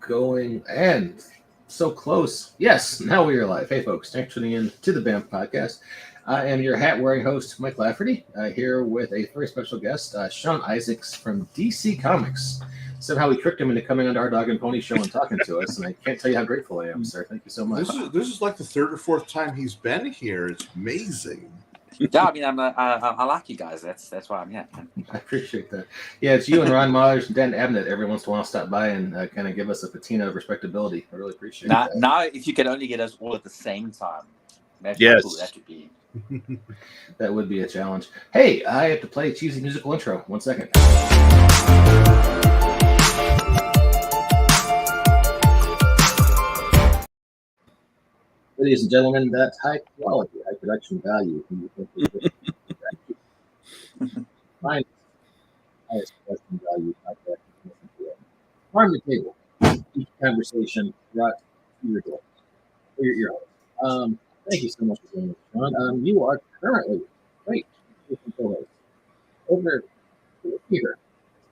going and so close. Yes, now we are live. Hey, folks, thanks for tuning in to the BAMF podcast. I am your hat-wearing host, Mike Lafferty, here with a very special guest, Sean Izaakse from DC Comics. Somehow we tricked him into coming onto our Dog and Pony show and talking to us, and I can't tell you how grateful I am, sir. Thank you so much. This is like the third or fourth time he's been here. It's amazing. Yeah, I mean, I like you guys. That's why I'm here. I appreciate that. Yeah, it's you and Ron Myers and Dan Abnett every once in a while stop by and kind of give us a patina of respectability. I really appreciate that. Now, if you could only get us all at the same time, imagine yes, how cool that would be. That would be a challenge. Hey, I have to play a cheesy musical intro. 1 second. Ladies and gentlemen, that's high quality, high production value. Finest, highest production value podcast. Farm the table. Each conversation brought to your door. Your ear holes. Thank you so much for joining us, Sean. You are currently over here.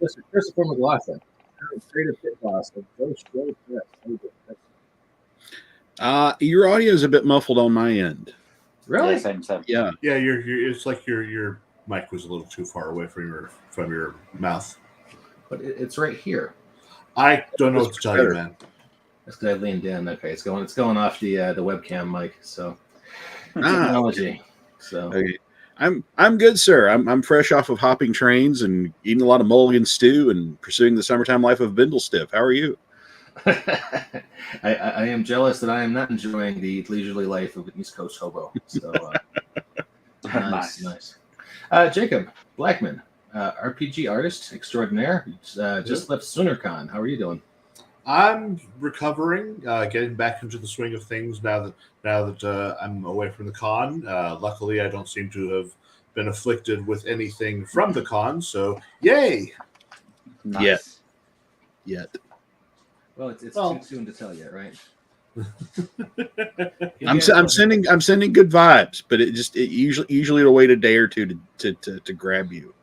Mr. Christopher McLaughlin, current creative pit boss of Ghost Road Press. Your audio is a bit muffled on my end. Really? Yeah, same. Yeah. It's like your mic was a little too far away from your mouth. But it's right here. I don't know what to tell you, man. This guy leaned in. Okay, it's going off the webcam mic. So technology. So okay. I'm good, sir. I'm fresh off of hopping trains and eating a lot of mulligan stew and pursuing the summertime life of Bindlestiff. How are you? I am jealous that I am not enjoying the leisurely life of an East Coast hobo. So nice. Jacob Blackman, RPG artist extraordinaire, just left SoonerCon. How are you doing? I'm recovering, getting back into the swing of things now that I'm away from the con. Luckily, I don't seem to have been afflicted with anything from the con, so yay! Nice. Yet. Well, it's too soon to tell yet, right? I'm sending good vibes, but it usually it'll wait a day or two to grab you.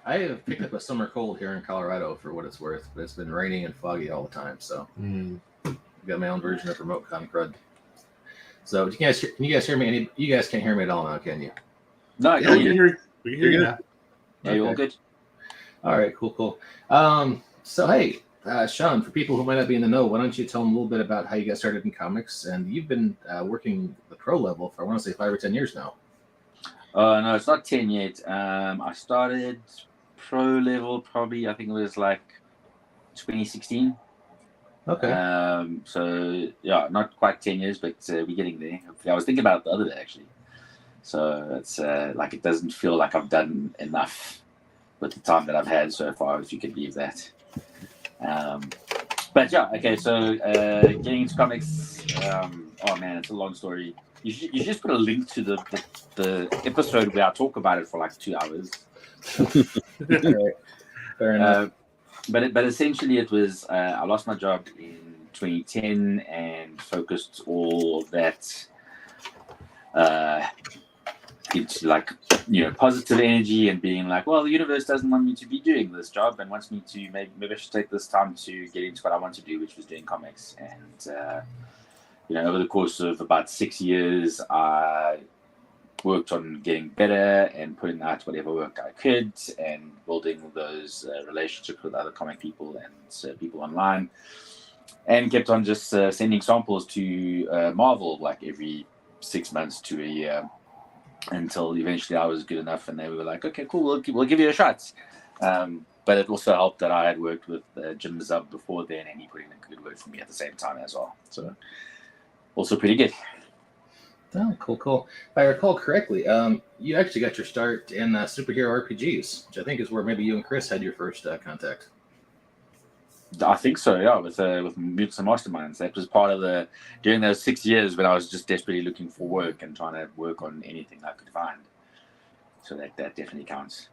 I have picked up a summer cold here in Colorado for what it's worth, but it's been raining and foggy all the time, so I've got my own version of remote con crud. So can you guys hear me? You guys can't hear me at all now, can you? No, yeah, we can hear you now. Yeah, you're all good. All right, cool. So hey, Sean, for people who might not be in the know, why don't you tell them a little bit about how you got started in comics? And you've been working the pro level for, I want to say, 5 or 10 years now. No, it's not 10 yet. I started pro level probably, I think it was like 2016. Okay. So yeah, not quite 10 years, but we're getting there. I was thinking about it the other day actually. So it's like it doesn't feel like I've done enough with the time that I've had so far, if you can believe that. But yeah, okay. So getting into comics. Oh man, it's a long story. You should just put a link to the episode where I talk about it for like 2 hours. Right. Fair enough. But essentially it was I lost my job in 2010 and focused all of that into like, positive energy and being like, well, the universe doesn't want me to be doing this job and wants me to maybe I should take this time to get into what I want to do, which was doing comics. And over the course of about 6 years, I worked on getting better and putting out whatever work I could and building those relationships with other comic people and people online, and kept on just sending samples to Marvel like every 6 months to a year until eventually I was good enough and they were like, okay, cool, we'll give you a shot. But it also helped that I had worked with Jim Zub before then and he put in a good word for me at the same time as well. So also pretty good. Oh, cool. If I recall correctly, you actually got your start in superhero RPGs, which I think is where maybe you and Chris had your first contact. I think so, yeah, with Mutants and Masterminds. That was part of during those 6 years when I was just desperately looking for work and trying to work on anything I could find. So that definitely counts.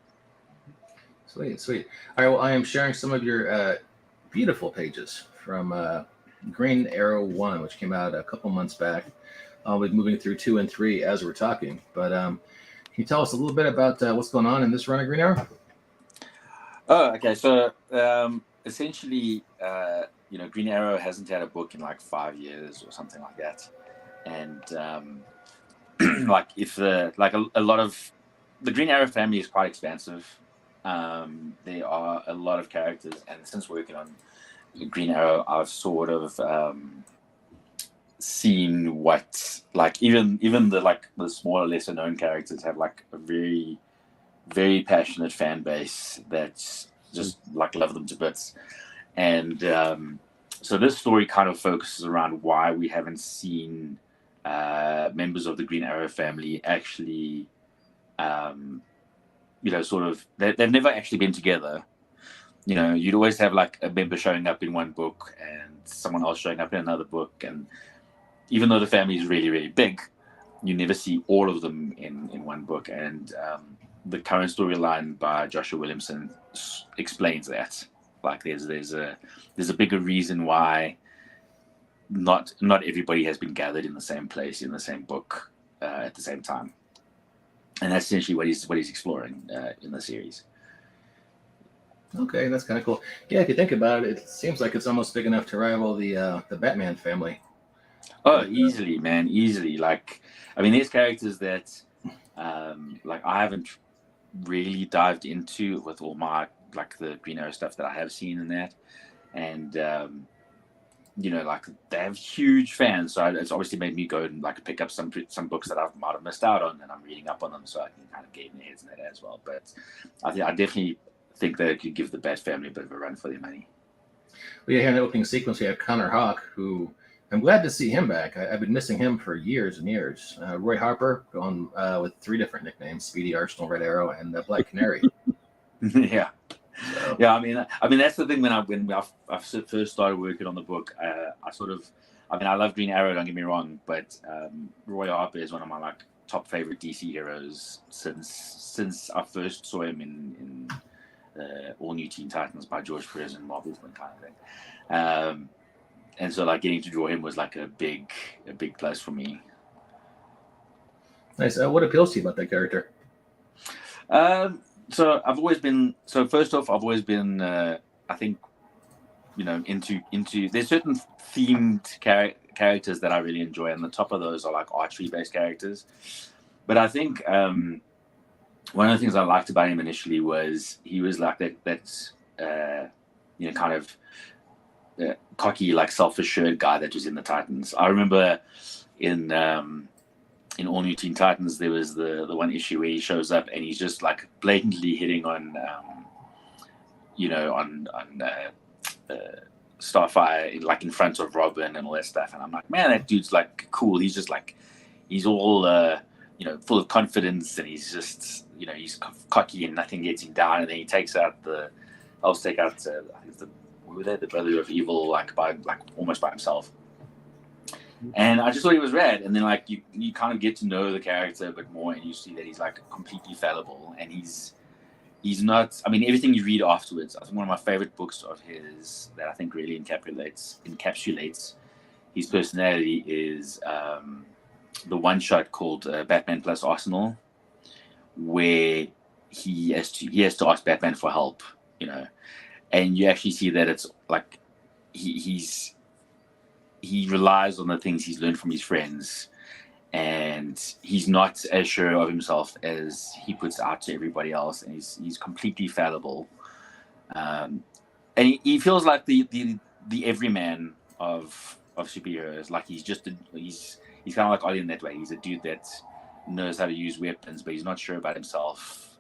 Sweet. All right, well, I am sharing some of your beautiful pages from Green Arrow 1, which came out a couple months back. I'll be moving through 2 and 3 as we're talking. But can you tell us a little bit about what's going on in this run of Green Arrow? Oh, okay. So essentially, Green Arrow hasn't had a book in like 5 years or something like that, and like if a lot of the Green Arrow family is quite expansive. There are a lot of characters, and since working on Green Arrow, I've sort of seen what, like, even the smaller, lesser known characters have like a very, very passionate fan base that's just like love them to bits. And so this story kind of focuses around why we haven't seen members of the Green Arrow family actually, sort of, they've never actually been together. You'd always have like a member showing up in one book and someone else showing up in another book. And even though the family is really, really big, you never see all of them in one book. And the current storyline by Joshua Williamson explains that. Like there's a bigger reason why not everybody has been gathered in the same place in the same book at the same time. And that's essentially what he's exploring in the series. Okay, that's kind of cool. Yeah, if you think about it, it seems like it's almost big enough to rival the Batman family. Oh, easily, man, easily. Like, I mean, there's characters that like I haven't really dived into with all my like the Green Arrow stuff that I have seen in that, and like they have huge fans, so it's obviously made me go and like pick up some books that I might have missed out on, and I'm reading up on them so I can kind of get my heads in that as well. But I definitely think that it could give the Bat family a bit of a run for their money. Well, yeah, in the opening sequence, we have Connor Hawke, who I'm glad to see him back. I've been missing him for years and years. Roy Harper, gone with 3 different nicknames: Speedy, Arsenal, Red Arrow, and Black Canary. Yeah. So. Yeah, I mean that's the thing. When I first started working on the book, I love Green Arrow. Don't get me wrong, but Roy Harper is one of my like top favorite DC heroes since I first saw him in All New Teen Titans by George Perez and Marvel's kind of thing. And so like getting to draw him was like a big plus for me. Nice. What appeals to you about that character? So first off, I've always been, I think, into there's certain themed characters that I really enjoy, and the top of those are like archery-based characters. But I think one of the things I liked about him initially was he was like that kind of cocky, like self-assured guy that was in the Titans. I remember in All New Teen Titans, there was the one issue where he shows up and he's just like blatantly hitting on Starfire, like in front of Robin and all that stuff. And I'm like, man, that dude's like cool. He's just like, he's all full of confidence, and he's just he's cocky and nothing gets him down. And then he takes out the brother of evil almost by himself. And I just thought he was rad. And then like you kind of get to know the character a bit more, and you see that he's like completely fallible, and he's not. I mean, everything you read afterwards. I think one of my favorite books of his that I think really encapsulates his personality is the one shot called Batman Plus Arsenal, where he has to ask Batman for help, and you actually see that it's like he relies on the things he's learned from his friends, and he's not as sure of himself as he puts out to everybody else, and he's completely fallible, and he feels like the everyman of superheroes. Like he's kind of like Ollie in that way. He's a dude that knows how to use weapons, but he's not sure about himself,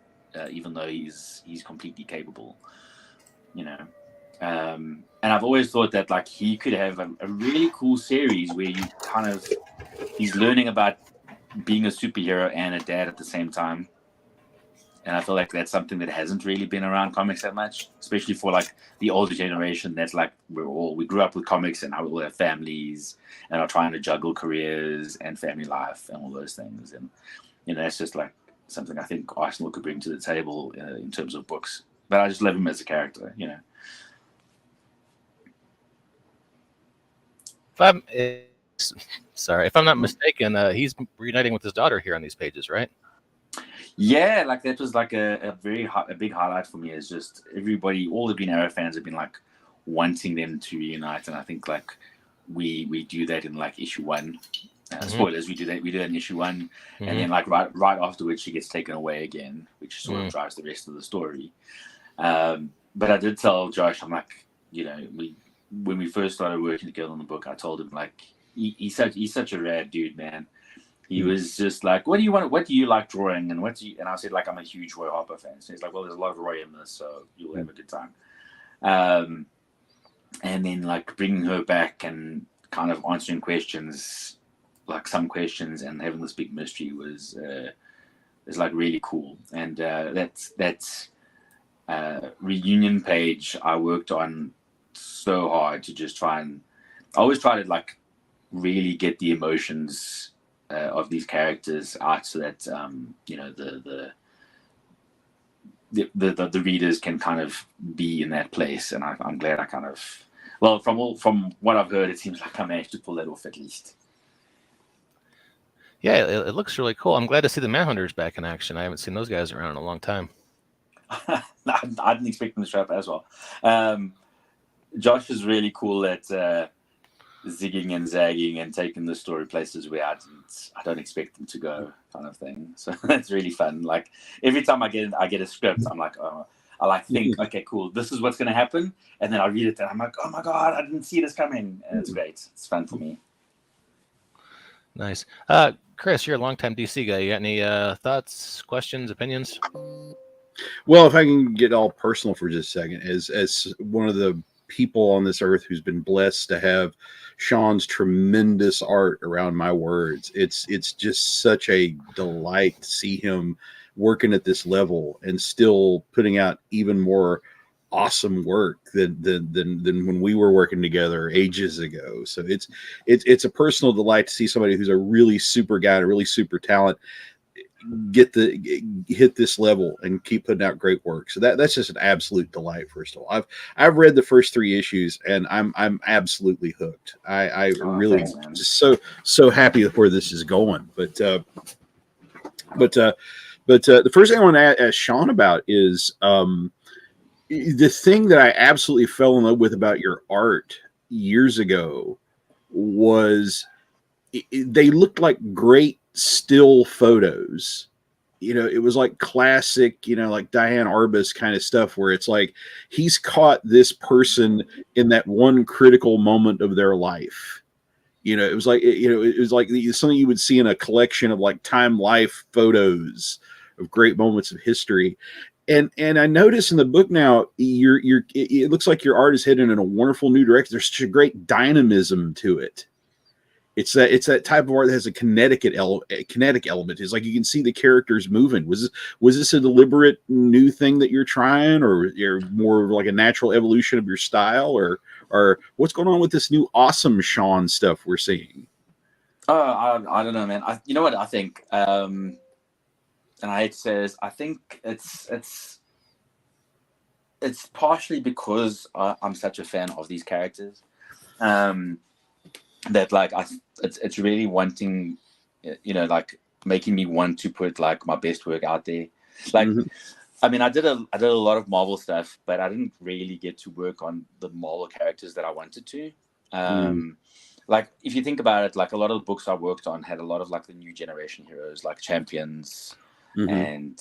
even though he's completely capable, And I've always thought that like he could have a really cool series where he's learning about being a superhero and a dad at the same time. And I feel like that's something that hasn't really been around comics that much, especially for like the older generation. That's like we grew up with comics, and now we all have families and are trying to juggle careers and family life and all those things. And that's just like something I think Arsenal could bring to the table in terms of books. But I just love him as a character, If I'm not mistaken, he's reuniting with his daughter here on these pages, right? Yeah, like that was like a big highlight for me. Is just everybody, all the Green Arrow fans have been like wanting them to reunite, and I think like we do that in like issue 1. Spoilers, we do that in issue 1, and then like right afterwards she gets taken away again, which sort of drives the rest of the story. But I did tell Josh, I'm like, when we first started working together on the book, I told him like he's such a rad dude, man. He was just like, what do you want? What do you like drawing? And and I said like, I'm a huge Roy Harper fan. So he's like, well, there's a lot of Roy in this, so you'll have a good time. And then like bringing her back and kind of answering questions, like some questions, and having this big mystery was like really cool. And that's reunion page I worked on so hard to just I always try to like really get the emotions of these characters out, so that the readers can kind of be in that place. And I'm glad I kind of, well, from what I've heard, it seems like I managed to pull that off at least. Yeah, it looks really cool. I'm glad to see the Manhunters back in action. I haven't seen those guys around in a long time. I didn't expect them to show up as well. Josh is really cool at zigging and zagging and taking the story places where I don't expect them to go, kind of thing. So that's really fun. Like every time I get a script, I'm like, oh, I like think, okay, cool, this is what's going to happen, and then I read it and I'm like, oh my god, I didn't see this coming, and it's great. It's fun for me. Nice. Chris, you're a longtime DC guy. You got any thoughts, questions, opinions? Well, if I can get all personal for just a second, as one of the people on this earth who's been blessed to have Sean's tremendous art around my words, it's just such a delight to see him working at this level and still putting out even more awesome work than when we were working together ages ago. So it's a personal delight to see somebody who's a really super guy, a really super talent, hit this level and keep putting out great work. So that's just an absolute delight. First of all, I've read the first 3 issues and I'm absolutely hooked. I really just so happy with where this is going. But the first thing I want to ask Sean about is the thing that I absolutely fell in love with about your art years ago was they looked like great still photos. It was like classic, like Diane Arbus kind of stuff, where it's like he's caught this person in that one critical moment of their life. It was like it was like something you would see in a collection of like Time Life photos of great moments of history. And I notice in the book now, it looks like your art is heading in a wonderful new direction. There's such a great dynamism to it. It's that type of art that has a kinetic element. It's like you can see the characters moving. Was this a deliberate new thing that you're trying, or you're more like a natural evolution of your style, or what's going on with this new awesome Sean stuff we're seeing? I don't know, man. You know what I think. And I hate to say this, I think it's partially because I'm such a fan of these characters, that like it's really wanting, like making me want to put like my best work out there. Like, I mean, I did a lot of Marvel stuff, but I didn't really get to work on the Marvel characters that I wanted to. Like if you think about it, like a lot of the books I worked on had a lot of like the new generation heroes, like Champions. And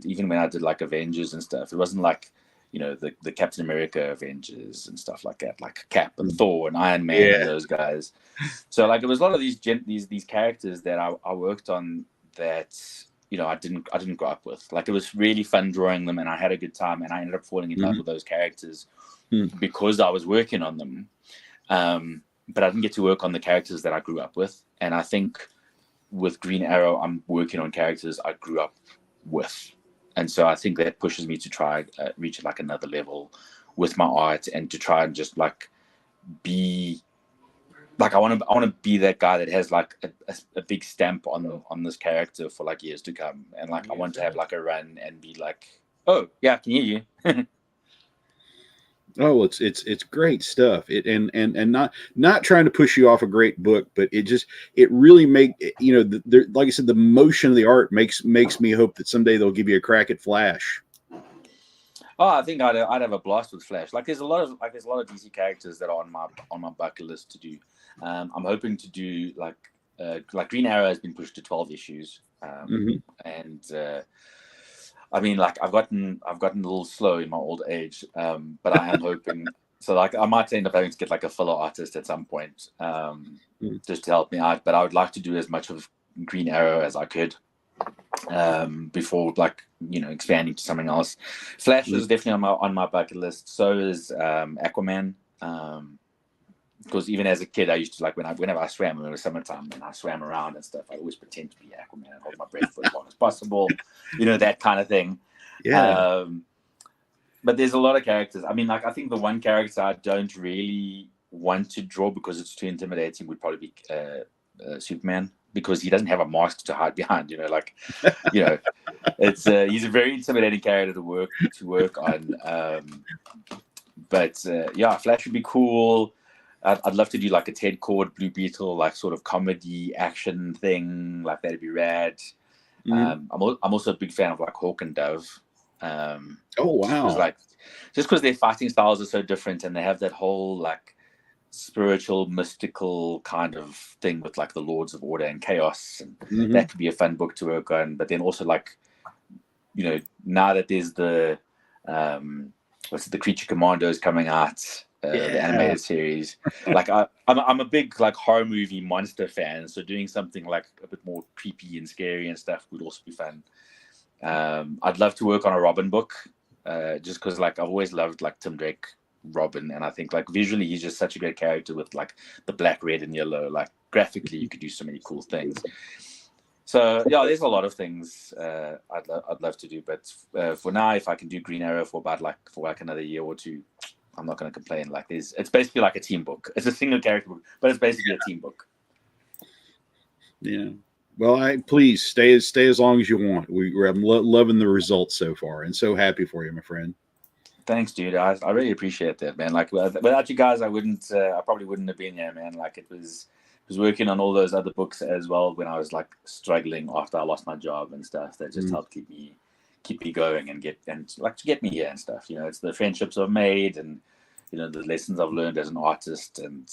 even when I did like Avengers and stuff, it wasn't like the Captain America Avengers and stuff like that, like Cap and Thor and Iron Man and those guys. So like it was a lot of these characters that I worked on that I didn't grow up with. Like it was really fun drawing them, and I had a good time, and I ended up falling in love with those characters because I was working on them. But I didn't get to work on the characters that I grew up with, and I think with Green Arrow, I'm working on characters I grew up with. And so I think that pushes me to try reach like another level with my art, and to try and just like be like, I want to be that guy that has like a big stamp on this character for like years to come. And like, I want to have like a run and be like, oh yeah, I can hear you. Oh, it's great stuff. And not trying to push you off a great book, but it really like I said, the motion of the art makes me hope that someday they'll give you a crack at Flash. Oh, I think I'd have a blast with Flash. There's a lot of DC characters that are on my bucket list to do. I'm hoping to do like Green Arrow has been pushed to 12 issues, and I mean, I've gotten a little slow in my old age, but I am hoping. So I might end up having to get a filler artist at some point, just to help me out. But I would like to do as much of Green Arrow as I could before expanding to something else. Flash is definitely on my bucket list. So is Aquaman. Because even as a kid, I used to whenever I swam when it was summertime and I swam around and stuff, I always pretend to be Aquaman and hold my breath for as long as possible, that kind of thing. Yeah. But there's a lot of characters. I mean, I think the one character I don't really want to draw because it's too intimidating would probably be Superman, because he doesn't have a mask to hide behind. It's he's a very intimidating character to work on. But Flash would be cool. I'd love to do a Ted Kord Blue Beetle sort of comedy action thing. That'd be rad. I'm also a big fan of Hawk and Dove. Oh wow! Just because their fighting styles are so different, and they have that whole spiritual, mystical kind of thing with the Lords of Order and Chaos, and that could be a fun book to work on. But then also now that there's the the Creature Commandos coming out. The animated series. I'm a big horror movie monster fan, so doing something a bit more creepy and scary and stuff would also be fun. I'd love to work on a Robin book, just because I've always loved Tim Drake Robin, and I think visually he's just such a great character with the black, red, and yellow. Graphically, you could do so many cool things. So there's a lot of things I'd love to do, but for now, if I can do Green Arrow for about another year or two, I'm not going to complain. It's basically a team book. It's a single character book, but it's basically a team book. Yeah. Well, please stay as long as you want. I'm loving the results so far, and so happy for you, my friend. Thanks, dude. I really appreciate that, man. Without you guys, I probably wouldn't have been here, man. It was working on all those other books as well when I was struggling after I lost my job and stuff. That just helped keep me going and to get me here and stuff. It's the friendships I've made and the lessons I've learned as an artist, and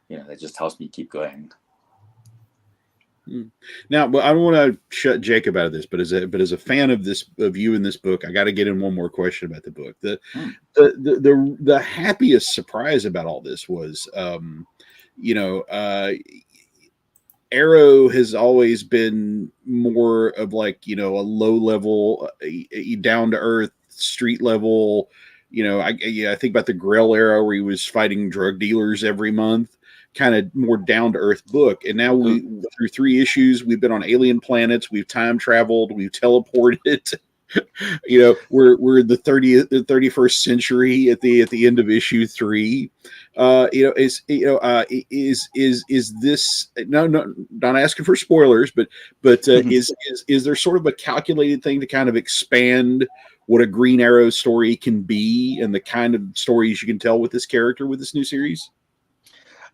that just helps me keep going. Now, I don't want to shut Jacob out of this, but as a fan of you in this book, I got to get in one more question about the book. The happiest surprise about all this was, Arrow has always been more of a low level, down to earth, street level. I think about the Grell era where he was fighting drug dealers every month, kind of more down to earth book. And now through 3 issues, we've been on alien planets, we've time traveled, we've teleported. We're in the 31st century at the end of issue 3. Is this not asking for spoilers, but is there sort of a calculated thing to kind of expand what a Green Arrow story can be and the kind of stories you can tell with this character with this new series?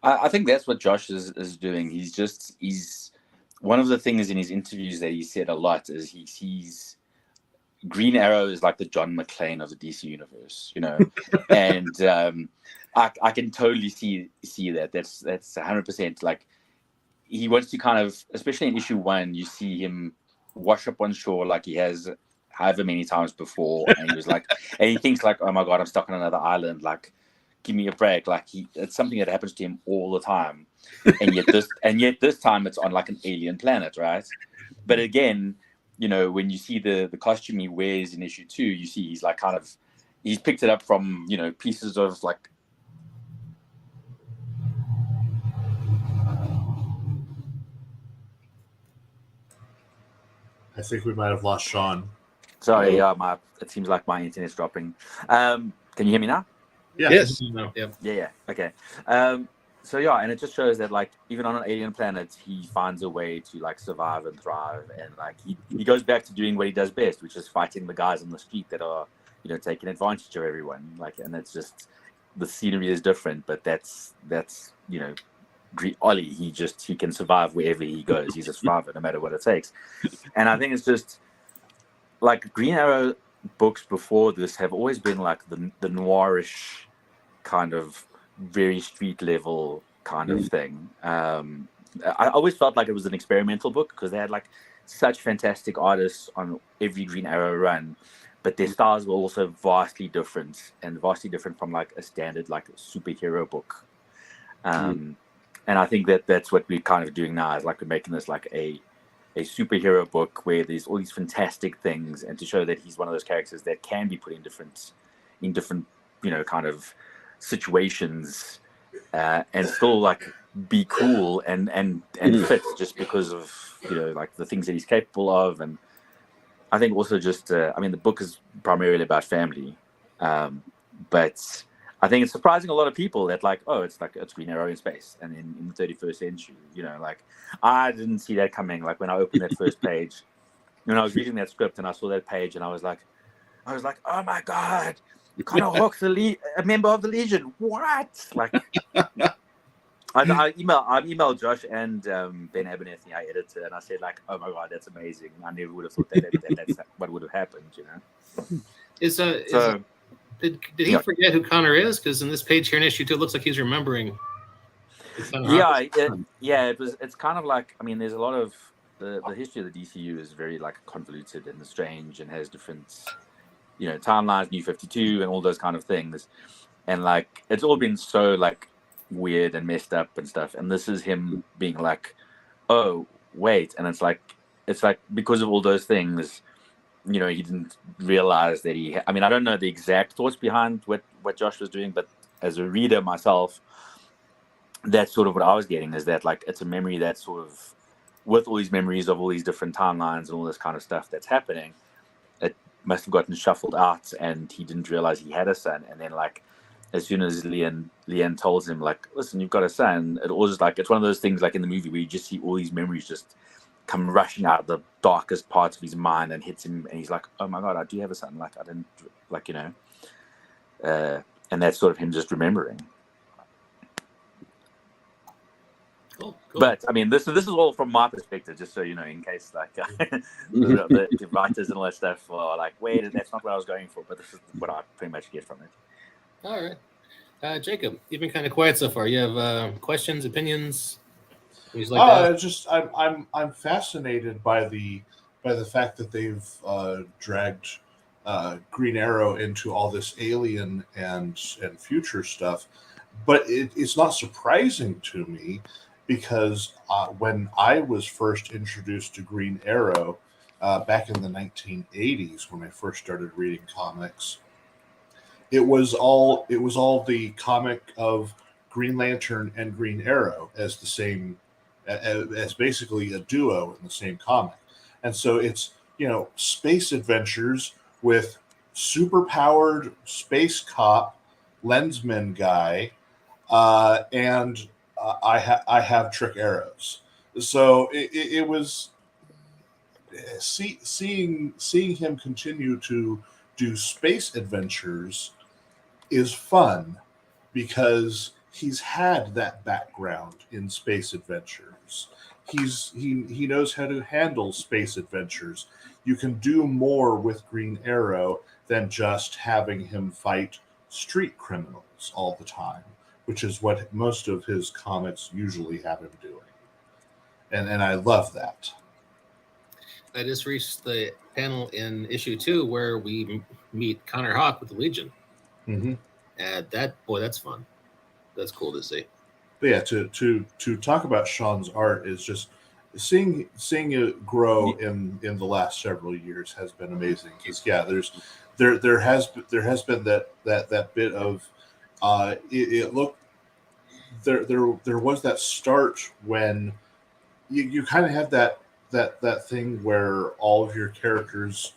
I think that's what Josh is doing. He's one of the things in his interviews that he said a lot is he sees Green Arrow is the John McClane of the DC universe, and I can totally see that. That's 100%. He wants to kind of, especially in issue 1, you see him wash up on shore like he has however many times before, and he was and he thinks oh my god, I'm stuck on another island. Give me a break. It's something that happens to him all the time, and yet this time it's on an alien planet, right? But again, when you see the costume he wears in issue 2, you see he's he's picked it up from pieces of I think we might have lost Sean. Sorry, it seems like my internet's dropping. Can you hear me now? Yeah. Yes. No. Yeah. Okay. So and it just shows that even on an alien planet, he finds a way to survive and thrive, and he goes back to doing what he does best, which is fighting the guys on the street that are taking advantage of everyone. And it's just the scenery is different, but that's Ollie. He can survive wherever he goes. He's a survivor no matter what it takes. And I think it's just Green Arrow. books before this have always been like the noirish kind of very street level kind of thing. I always felt like it was an experimental book because they had like such fantastic artists on every Green Arrow run, but their styles were also vastly different from like a standard like superhero book. And I think that's what we're kind of doing now, is like we're making this like a superhero book where there's all these fantastic things, and to show that he's one of those characters that can be put in different kind of situations, and still like be cool and fit, just because of like the things that he's capable of. And I think also just the book is primarily about family, but I think it's surprising a lot of people that like, oh, it's Green Arrow in space and in the 31st century. Like I didn't see that coming. Like when I opened that first page, when I was reading that script and I saw that page, and I was like, oh my god, Connor Hawke's a member of the Legion. What? Like, I emailed Josh and Ben Abernethy, our editor, and I said like, oh my god, that's amazing. I never would have thought that's what would have happened. Did he forget who Connor is? Because in this page here in issue 2, it looks like he's remembering. It's kind of like, there's a lot of the history of the DCU is very like convoluted and strange, and has different timelines, New 52 and all those kind of things, and like it's all been so like weird and messed up and stuff. And this is him being like, oh wait, and it's like because of all those things, he didn't realize that I don't know the exact thoughts behind what Josh was doing, but as a reader myself, that's sort of what I was getting, is that like it's a memory that's sort of, with all these memories of all these different timelines and all this kind of stuff that's happening, it must have gotten shuffled out, and he didn't realize he had a son. And then like as soon as Leanne tells him like, listen, you've got a son, it was like, it's one of those things like in the movie where you just see all these memories just come rushing out of the darkest parts of his mind and hits him, and he's like, oh my god, I do have a son, like I didn't, like, and that's sort of him just remembering. Cool. But this is all from my perspective, just so in case like the writers and all that stuff are like, wait, that's not what I was going for, but this is what I pretty much get from it. All right, Jacob, you've been kind of quiet so far. You have questions, opinions? I'm fascinated by the fact that they've dragged Green Arrow into all this alien and future stuff, but it's not surprising to me, because when I was first introduced to Green Arrow back in the 1980s, when I first started reading comics, it was all the comic of Green Lantern and Green Arrow as the same, as basically a duo in the same comic. And so it's, space adventures with superpowered space cop, lensman guy, and I have trick arrows. So it was seeing him continue to do space adventures is fun, because he's had that background in space adventures. He knows how to handle space adventures. You can do more with Green Arrow than just having him fight street criminals all the time, which is what most of his comics usually have him doing. And I love that. I just reached the panel in issue 2 where we meet Connor Hawke with the Legion. Mm-hmm. And that's fun. That's cool to see. But yeah, to talk about Sean's art is just seeing it grow in the last several years has been amazing. Because there has been that bit of it looked there was that start when you kind of had that thing where all of your characters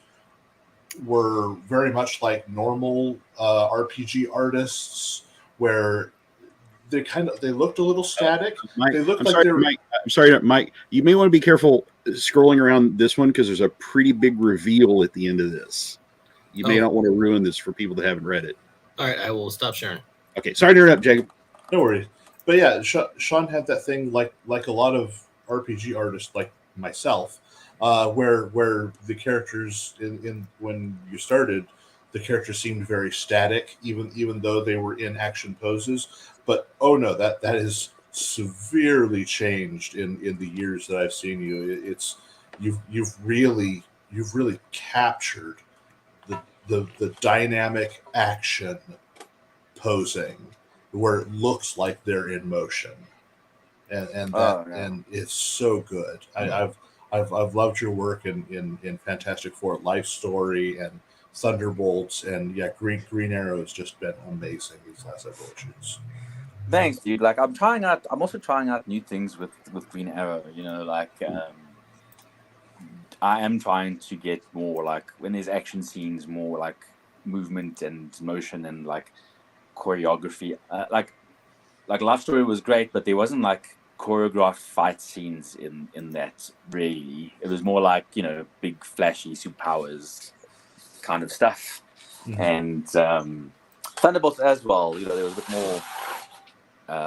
were very much like normal RPG artists, where they looked a little static. Mike, they looked Mike. I'm sorry, Mike. You may want to be careful scrolling around this one, because there's a pretty big reveal at the end of this. You may not want to ruin this for people that haven't read it. All right, I will stop sharing. Okay, sorry to interrupt, Jacob. No worries. But yeah, Sean had that thing like a lot of RPG artists like myself, where the characters in when you started, the characters seemed very static, even though they were in action poses. But oh no, that is severely changed in the years that I've seen you. It's you've really captured the dynamic action posing where it looks like they're in motion, and it's so good. I've loved your work in Fantastic Four Life Story and Thunderbolts, and yeah, Green Arrow has just been amazing these last several issues. Thanks, dude. Like I'm also trying out new things with Green Arrow. You know, like I am trying to get more like when there's action scenes, more like movement and motion and like choreography. Like Life Story was great, but there wasn't like choreographed fight scenes in that really. It was more like, you know, big flashy superpowers kind of stuff. And Thunderbolts as well, you know, there was a bit more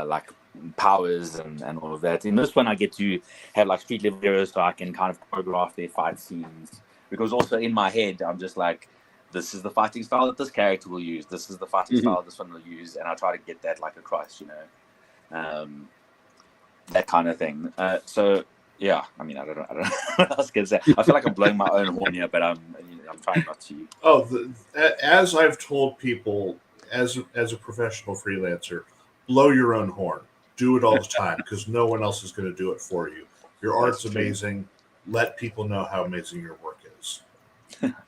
like powers and all of that. In this one I get to have like street level heroes, so I can kind of choreograph their fight scenes, because also in my head I'm just like, this is the fighting style that this character will use, this is the fighting style this one will use, and I try to get that like across, you know, that kind of thing. So yeah, I mean, I don't know what else can say. I feel like I'm blowing my own horn here, but I'm trying not to. As I've told people, as a professional freelancer, blow your own horn. Do it all the time, because no one else is going to do it for you. Your art's amazing. Let people know how amazing your work is.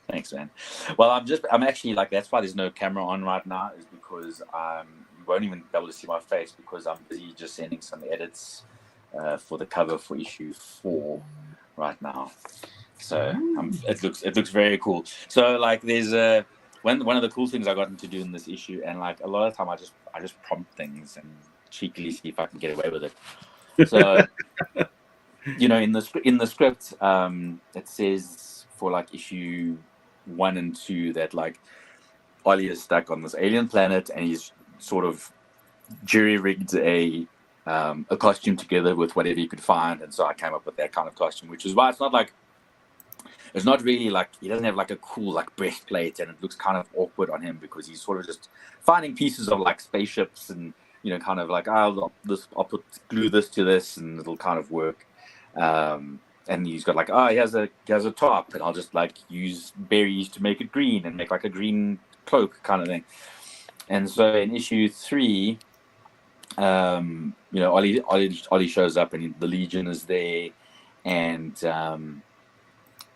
Thanks, man. Well, I'm actually like, that's why there's no camera on right now, is because you won't even be able to see my face, because I'm busy just sending some edits for the cover for issue 4 right now. So it looks very cool. So like there's one of the cool things I got to do in this issue, and like a lot of the time I just prompt things and cheekily see if I can get away with it. So you know, in the script it says for like issue 1 and 2 that like Ollie is stuck on this alien planet, and he's sort of jury-rigged a costume together with whatever he could find, and so I came up with that kind of costume, which is why it's not really like, he doesn't have like a cool like breastplate, and it looks kind of awkward on him because he's sort of just finding pieces of like spaceships, and you know, kind of like, I'll glue this to this and it'll kind of work. And he's got like, he has a top, and I'll just like use berries to make it green and make like a green cloak kind of thing. And so in issue 3, you know, Ollie shows up, and the Legion is there, and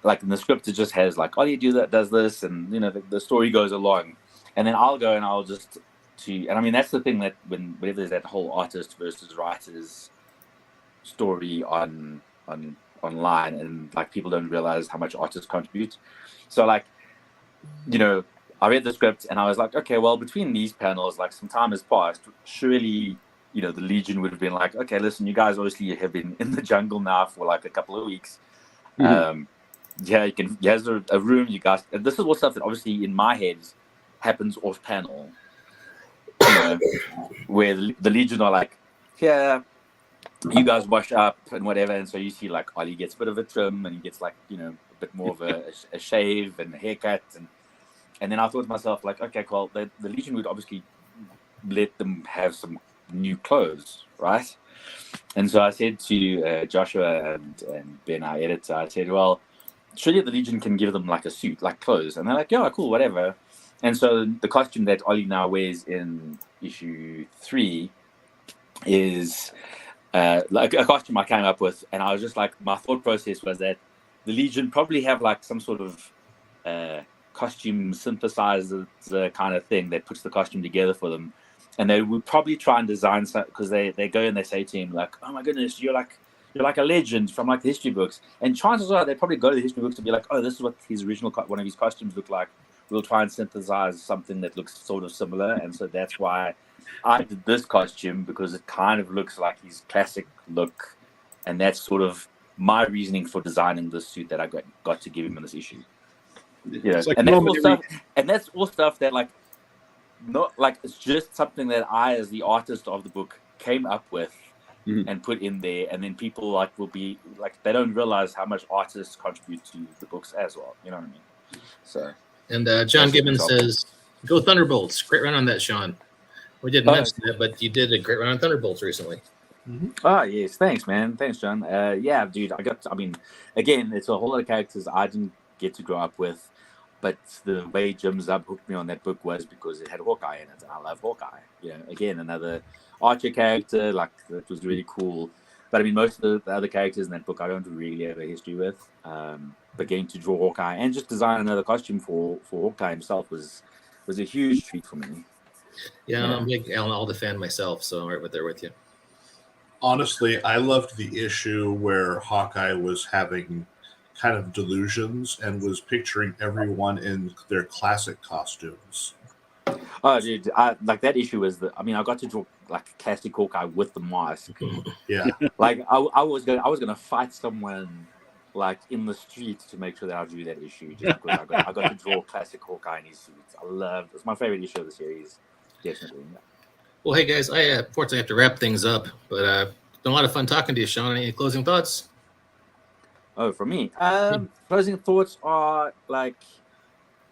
like in the script it just has like Ollie does this, and you know, the story goes along, and then I'll go and I'll just and I mean, that's the thing, that whenever there's that whole artist versus writers story online, and like people don't realize how much artists contribute. So like, you know, I read the script and I was like, okay, well, between these panels, like some time has passed. Surely, you know, the Legion would have been like, okay, listen, you guys obviously have been in the jungle now for like a couple of weeks. Yeah, here's a room, you guys. And this is all stuff that obviously in my head happens off panel, you know, where the Legion are like, yeah, you guys wash up and whatever. And so you see like Ollie gets a bit of a trim, and he gets like, you know, a bit more of a shave and a haircut. And then I thought to myself, like, okay, well, the Legion would obviously let them have some new clothes, right? And so I said to Joshua and Ben, our editor, I said, well, surely the Legion can give them like a suit, like clothes. And they're like, yeah, cool, whatever. And so the costume that Ollie now wears in issue 3 is like a costume I came up with. And I was just like, my thought process was that the Legion probably have like some sort of costume synthesizer kind of thing that puts the costume together for them. And they would probably try and design some, because they go and they say to him like, oh my goodness, you're like a legend from like the history books. And chances are they probably go to the history books to be like, oh, this is what his original one of his costumes looked like. We'll try and synthesize something that looks sort of similar. And so that's why I did this costume, because it kind of looks like his classic look. And that's sort of my reasoning for designing this suit that I got to give him in this issue. Yeah, like, and that's all stuff that like, not like, it's just something that I, as the artist of the book, came up with Mhm. and put in there, and then people like will be like they don't realize how much artists contribute to the books as well. You know what I mean? So. And John That's Gibbons awesome. says, "Go Thunderbolts! Great run on that, Sean." We didn't Oh. mention that, but you did a great run on Thunderbolts recently. Oh yes, thanks, man. Thanks, John. Yeah, dude. I mean, again, it's a whole lot of characters I didn't get to grow up with, but the way Jim Zub hooked me on that book was because it had Hawkeye in it, and I love Hawkeye. You know, again, another Archer character, like that was really cool. But I mean, most of the other characters in that book I don't really have a history with. But getting to draw Hawkeye and just design another costume for Hawkeye himself was a huge treat for me. Yeah, Yeah. I'm a big Alan Alda fan myself, so I'm right there with you. Honestly, I loved the issue where Hawkeye was having kind of delusions and was picturing everyone in their classic costumes. Oh, dude, like that issue was I got to draw like classic Hawkeye with the mask. Yeah. Like I was gonna fight someone like in the streets to make sure that I drew that issue just because I got to draw classic Hawkeye in his suits. It's my favorite issue of the series, definitely. Well, hey guys, I unfortunately have to wrap things up, but it's been a lot of fun talking to you, Sean. Any closing thoughts? Oh, for me, closing thoughts are like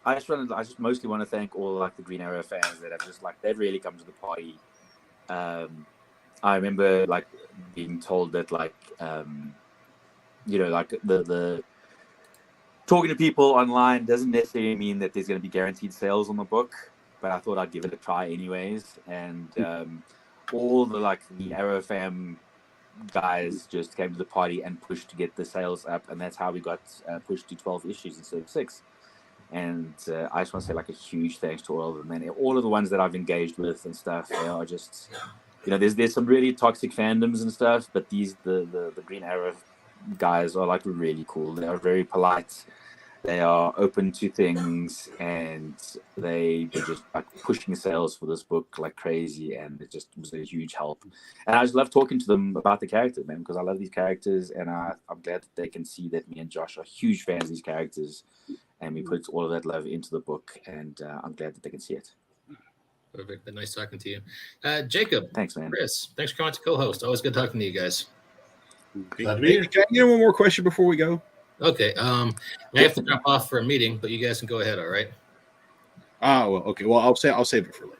I just mostly want to thank all like the Green Arrow fans that have just like they've really come to the party. I remember like being told that like like the talking to people online doesn't necessarily mean that there's going to be guaranteed sales on the book, but I thought I'd give it a try anyways. And all the Arrow fam guys just came to the party and pushed to get the sales up, and that's how we got pushed to 12 issues instead of 6. And I just want to say like a huge thanks to all of them, and all of the ones that I've engaged with and stuff. They are just, there's some really toxic fandoms and stuff, but the Green Arrow guys are like really cool. They are very polite. They are open to things, and they were just like pushing sales for this book like crazy, and it just was a huge help. And I just love talking to them about the characters, man, because I love these characters, and I'm glad that they can see that me and Josh are huge fans of these characters, and we put all of that love into the book, and I'm glad that they can see it. Perfect. Been nice talking to you. Jacob. Thanks, man. Chris, thanks for coming to co-host. Always good talking to you guys. Glad to be here. Can I get one more question before we go? Okay. I have to drop off for a meeting, but you guys can go ahead. All right. Well, okay. Well, I'll save it for later.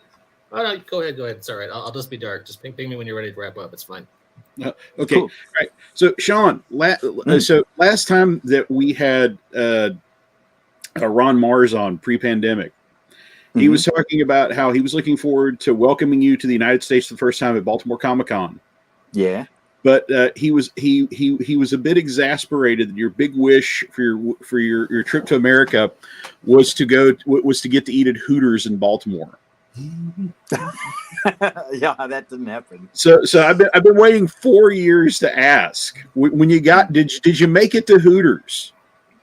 Oh no, go ahead. It's all right. I'll just be dark. Just ping me when you're ready to wrap up. It's fine. Okay. Cool. All right. So, Sean, so last time that we had Ron Mars on pre-pandemic, he was talking about how he was looking forward to welcoming you to the United States for the first time at Baltimore Comic-Con. Yeah. But he was a bit exasperated that your big wish for your trip to America was to get to eat at Hooters in Baltimore. Yeah, that didn't happen. So I've been waiting 4 years to ask. When you got did you make it to Hooters?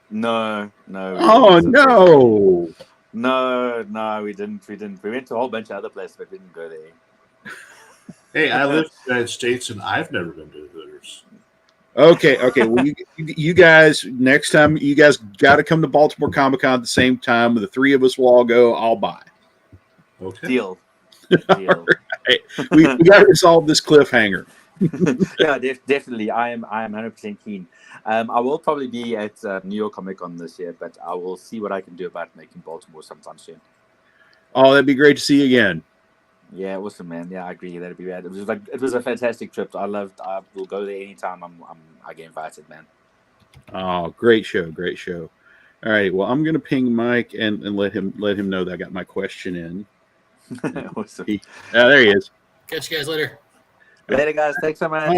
No. Oh no. No, we didn't. We went to a whole bunch of other places, but we didn't go there. Hey, I live in the United States, and I've never been to Hooters. Okay. Well, you guys, next time you guys got to come to Baltimore Comic-Con at the same time. The three of us will all go. I'll buy. Okay. Deal. Right. We got to resolve this cliffhanger. Yeah, definitely. I am 100% keen. I will probably be at New York Comic Con this year, but I will see what I can do about making Baltimore sometime soon. Oh, that'd be great to see you again. Yeah, awesome, man. Yeah, I agree. That'd be rad. It was a fantastic trip. I will go there anytime I get invited, man. Oh, great show. All right. Well, I'm gonna ping Mike and let him know that I got my question in. Awesome. There he is. Catch you guys later. Later, guys. Thanks so much.